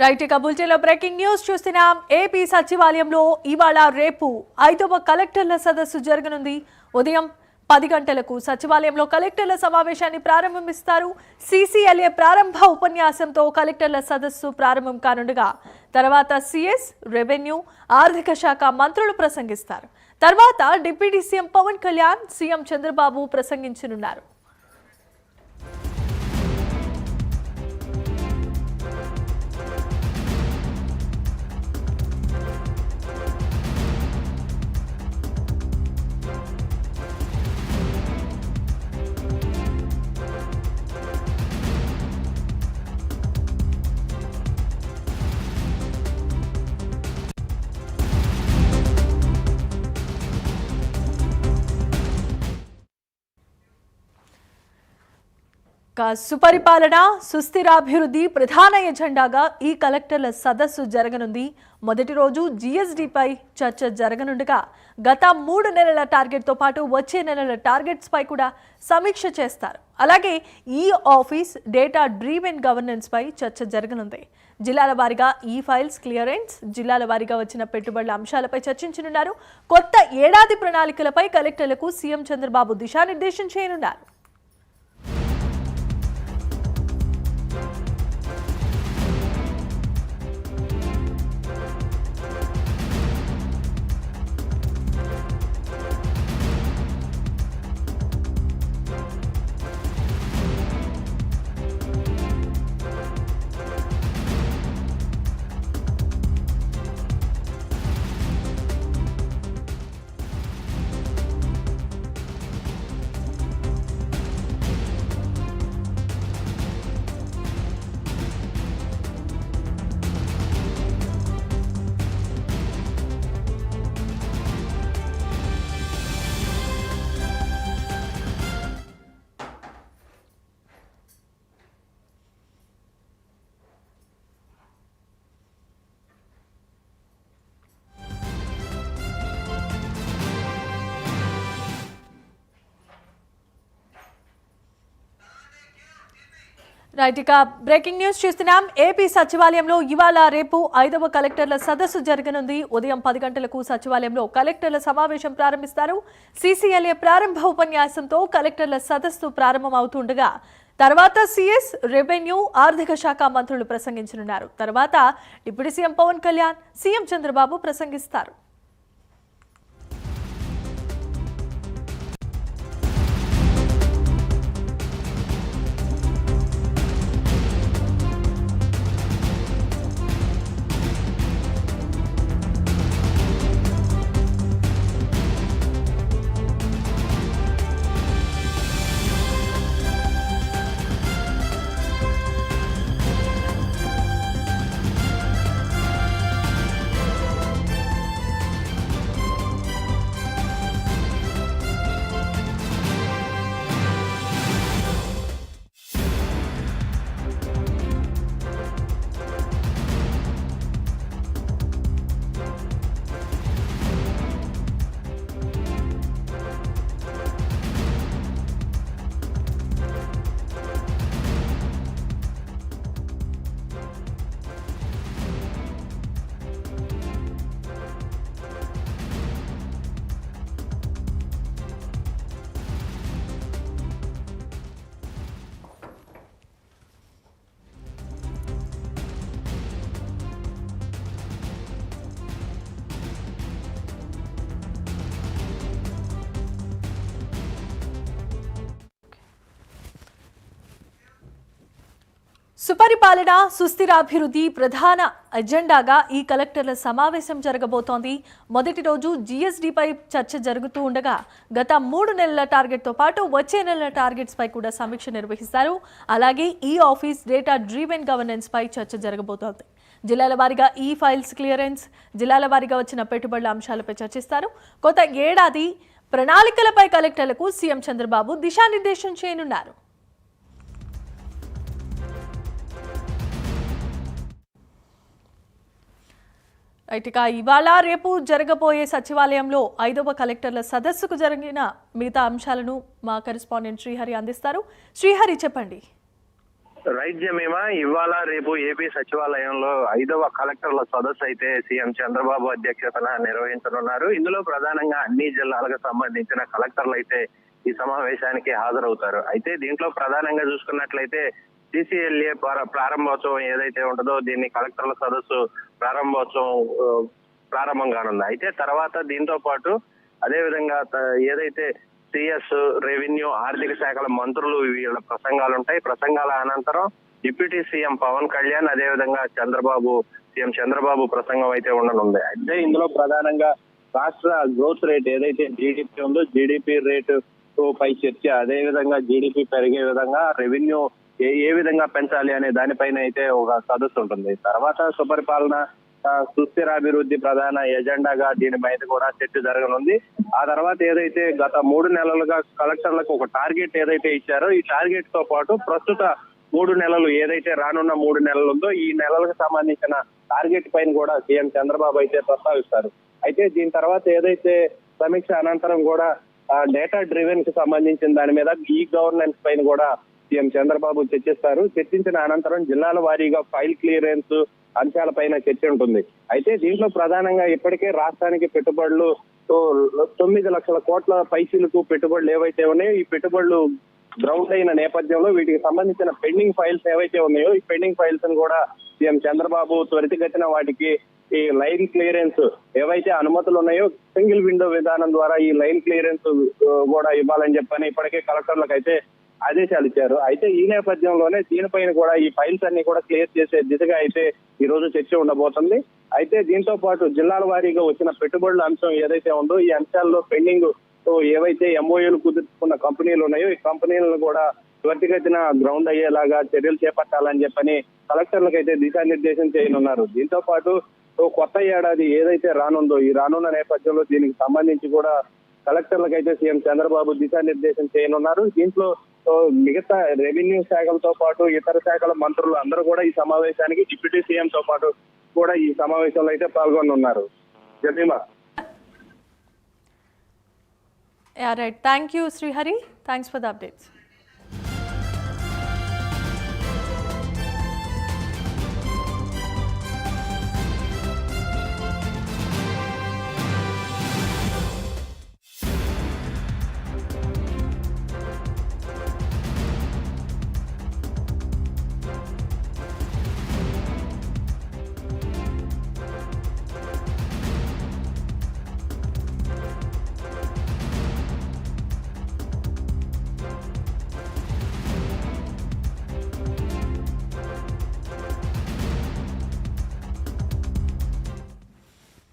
Right ఇక బులెటిన్లో breaking news చూస్తున్నాం. ఏపీ సచివాలయంలో ఇవాళ రేపు 5వ కలెక్టర్ల సదస్సు జరగనుంది. ఉదయం 10 గంటలకు సచివాలయంలో కలెక్టర్ల సమావేశాన్ని ప్రారంభిస్తారు. సీసీఎల్ఏ ప్రారంభ ఉపన్యాసంతో కలెక్టర్ల సదస్సు ప్రారంభం కానుండగా తర్వాత సీఎస్, రెవెన్యూ, ఆర్థిక శాఖ మంత్రులు ప్రసంగిస్తారు. తర్వాత deputy CM Pawan Kalyan, CM Chandrababu ప్రసంగించనున్నారు. సుపరిపాలన, సుస్థిరాభివృద్ధి ప్రధాన ఎజెండాగా ఈ కలెక్టర్ల సదస్సు జరగనుంది. మొదటి రోజు జీఎస్డీపై చర్చ జరగనుండగా గత 3 నెలల టార్గెట్తో పాటు వచ్చే నెలల టార్గెట్స్ పై కూడా సమీక్ష చేస్తారు. అలాగే ఈ ఆఫీస్ డేటా డ్రీవెన్ గవర్నెన్స్ పై చర్చ జరగనుంది. జిల్లాల వారీగా ఈ ఫైల్స్ క్లియరెన్స్, జిల్లాల వారీగా వచ్చిన పెట్టుబడుల అంశాలపై చర్చించనున్నారు. కొత్త ఏడాది ప్రణాళికలపై కలెక్టర్లకు సీఎం చంద్రబాబు దిశానిర్దేశం చేయనున్నారు. రైట్ ఇక బ్రేకింగ్ న్యూస్ చూస్తున్నాం. ఏపీ సచివాలయంలో ఇవాళ రేపు 5వ కలెక్టర్ల సదస్సు జరగనుంది. ఉదయం 10 గంటలకు సచివాలయంలో కలెక్టర్ల సమావేశం ప్రారంభిస్తారు. సీసీఎల్ఏ ప్రారంభ ఉపన్యాసంతో కలెక్టర్ల సదస్సు ప్రారంభమవుతుండగా తర్వాత సీఎస్, రెవెన్యూ, ఆర్థిక శాఖ మంత్రులు ప్రసంగించనున్నారు. తర్వాత deputy CM Pawan Kalyan, CM Chandrababu ప్రసంగిస్తారు. సుపరిపాలన, సుస్థిరాభివృద్ధి ప్రధాన ఎజెండాగా ఈ కలెక్టర్ల సమావేశం జరగబోతోంది. మొదటి రోజు జీఎస్డీపై చర్చ జరుగుతూ ఉండగా గత 3 నెలల టార్గెట్తో పాటు వచ్చే నెలల టార్గెట్స్ పై కూడా సమీక్ష నిర్వహిస్తారు. అలాగే ఈ ఆఫీస్ డేటా డ్రీవెన్ గవర్నెన్స్ పై చర్చ జరగబోతోంది. జిల్లాల వారీగా ఈ ఫైల్స్ క్లియరెన్స్, జిల్లాల వారీగా వచ్చిన పెట్టుబడుల అంశాలపై చర్చిస్తారు. కొత్త ఏడాది ప్రణాళికలపై కలెక్టర్లకు సీఎం చంద్రబాబు దిశానిర్దేశం చేయనున్నారు. ఇక ఇవాళ రేపు జరగబోయే సచివాలయంలో 5వ కలెక్టర్ల సదస్సుకు జరిగిన మిగతా అంశాలను మా కరెస్పాండెంట్ శ్రీహరి అందిస్తారు. శ్రీహరి చెప్పండి. రైట్ జమీమా, ఇవాళ రేపు ఏపీ సచివాలయంలో 5వ కలెక్టర్ల సదస్సు అయితే సీఎం చంద్రబాబు అధ్యక్షతన నిర్వహించనున్నారు. ఇందులో ప్రధానంగా అన్ని జిల్లాలకు సంబంధించిన కలెక్టర్లు అయితే ఈ సమావేశానికి హాజరవుతారు. అయితే దీంట్లో ప్రధానంగా చూసుకున్నట్లయితే సిసిఎల్ఏ ప్రారంభోత్సవం ఏదైతే ఉంటుందో దీన్ని కలెక్టర్ల సదస్సు ప్రారంభోత్సవం ప్రారంభం కానుంది. అయితే తర్వాత దీంతో పాటు అదేవిధంగా ఏదైతే సిఎస్, రెవెన్యూ, ఆర్థిక శాఖల మంత్రులు వీళ్ళ ప్రసంగాలు ఉంటాయి. ప్రసంగాల అనంతరం డిప్యూటీ సీఎం పవన్ కళ్యాణ్ అదేవిధంగా సీఎం చంద్రబాబు ప్రసంగం అయితే ఉండనుంది. అయితే ఇందులో ప్రధానంగా రాష్ట్ర గ్రోత్ రేట్ ఏదైతే జీడిపి ఉందో జీడిపి రేటు పై చర్చ, అదేవిధంగా జీడిపి పెరిగే విధంగా రెవెన్యూ ఏ విధంగా పెంచాలి అనే దానిపైన అయితే ఒక సదస్సు ఉంటుంది. తర్వాత సుపరిపాలన, సుస్థిరాభివృద్ధి ప్రధాన ఎజెండాగా దీని మీద కూడా చర్చ జరగనుంది. ఆ తర్వాత ఏదైతే గత 3 నెలలుగా కలెక్టర్లకు ఒక టార్గెట్ ఏదైతే ఇచ్చారో ఈ టార్గెట్ తో పాటు ప్రస్తుత 3 నెలలు ఏదైతే రానున్న 3 నెలలు ఉందో ఈ నెలలకు సంబంధించిన టార్గెట్ పైన కూడా సీఎం చంద్రబాబు అయితే ప్రస్తావిస్తారు. అయితే దీని తర్వాత ఏదైతే సమీక్ష అనంతరం కూడా డేటా డ్రివెన్ కి సంబంధించిన దాని మీద ఈ గవర్నెన్స్ పైన కూడా సీఎం చంద్రబాబు చర్చిస్తారు. చర్చించిన అనంతరం జిల్లాల వారీగా ఫైల్ క్లియరెన్స్ అంశాలపైన చర్చ ఉంటుంది. అయితే దీంట్లో ప్రధానంగా ఇప్పటికే రాష్ట్రానికి పెట్టుబడులు 9 లక్షల కోట్ల పైసలకు పెట్టుబడులు ఏవైతే ఉన్నాయో ఈ పెట్టుబడులు గ్రౌండ్ అయిన నేపథ్యంలో వీటికి సంబంధించిన పెండింగ్ ఫైల్స్ ఏవైతే ఉన్నాయో ఈ పెండింగ్ ఫైల్స్ కూడా సీఎం చంద్రబాబు త్వరితగతిన వాటికి ఈ లైన్ క్లియరెన్స్ ఏవైతే అనుమతులు ఉన్నాయో సింగిల్ విండో విధానం ద్వారా ఈ లైన్ క్లియరెన్స్ కూడా ఇవ్వాలని చెప్పని ఇప్పటికే కలెక్టర్లకు అయితే ఆదేశాలు ఇచ్చారు. అయితే ఈ నేపథ్యంలోనే దీనిపైన కూడా ఈ ఫైల్స్ అన్ని కూడా క్లియర్ చేసే దిశగా అయితే ఈ రోజు చర్చ ఉండబోతుంది. అయితే దీంతో పాటు జిల్లాల వారీగా వచ్చిన పెట్టుబడుల అంశం ఏదైతే ఉందో ఈ అంశాల్లో పెండింగ్ ఏవైతే ఎంఓయూలు కుదుర్చుకున్న కంపెనీలు ఉన్నాయో ఈ కంపెనీలను కూడా త్వరితగతిన గ్రౌండ్ అయ్యేలాగా చర్యలు చేపట్టాలని చెప్పని కలెక్టర్లకు అయితే దిశానిర్దేశం చేయనున్నారు. దీంతో పాటు కొత్త ఏడాది ఏదైతే రానుందో ఈ రానున్న నేపథ్యంలో దీనికి సంబంధించి కూడా కలెక్టర్లకు అయితే సీఎం చంద్రబాబు దిశానిర్దేశం చేయనున్నారు. దీంట్లో మిగతా రెవెన్యూ శాఖలతో పాటు ఇతర శాఖల మంత్రులు అందరూ కూడా ఈ సమావేశానికి డిప్యూటీ సీఎం తో పాటు కూడా ఈ సమావేశంలో అయితే పాల్గొనున్నారు. Jemima. Right, thank you Srihari, thanks for the updates.